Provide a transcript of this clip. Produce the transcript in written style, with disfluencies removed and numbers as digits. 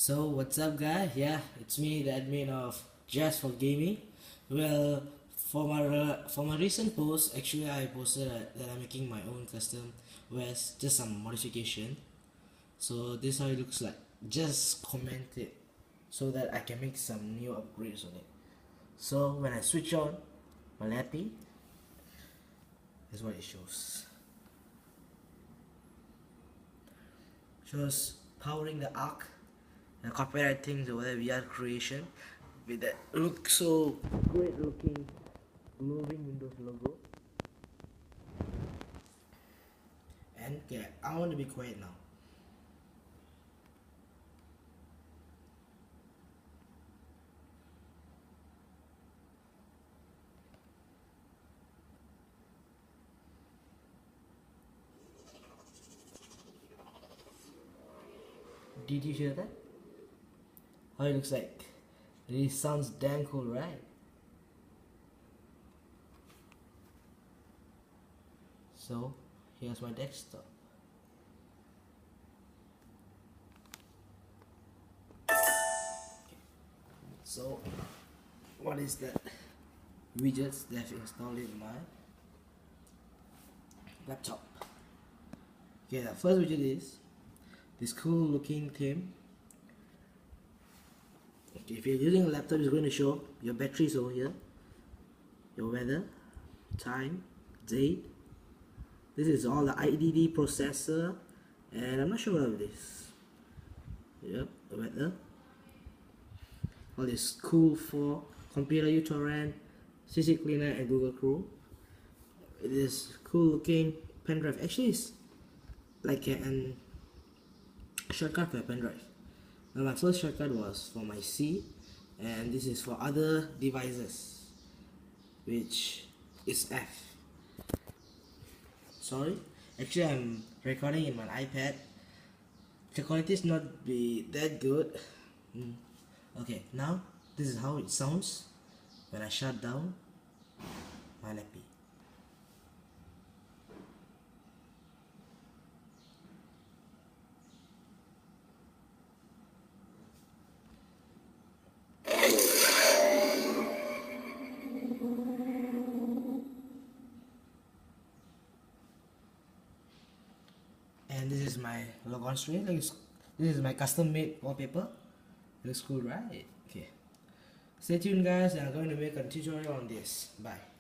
So what's up guys? Yeah, it's me, the admin of Just for Gaming. Well, for my recent post, actually I posted that I'm making my own custom with just some modification. So this is how it looks like. Just comment it so that I can make some new upgrades on it. So when I switch on my Lappy, is what it shows. Shows powering the arc and copyright things over there, VR creation with that look so great looking moving Windows logo. And okay, I want to be quiet now. Did you hear that? How it looks like? It sounds damn cool, right? So here's my desktop. So what is that? Widgets that I've installed in my laptop. Okay, the first widget is this cool looking theme. Okay, if you're using a laptop, it's going to show your batteries over here, your weather, time, date. This is all the IDD processor, and I'm not sure what it is. Yep, the weather. All this cool for computer uTorrent, CC Cleaner, and Google Chrome. It is cool looking pen drive. Actually, it's like a shortcut for a pen drive. Now my first shortcut was for my C, and this is for other devices, which is F. Sorry, actually I'm recording in my iPad. The quality is not be that good. Okay, now this is how it sounds when I shut down my Lappy. And this is my logon screen. This is my custom made wallpaper. Looks cool, right? Okay. Stay tuned guys, I'm going to make a tutorial on this. Bye.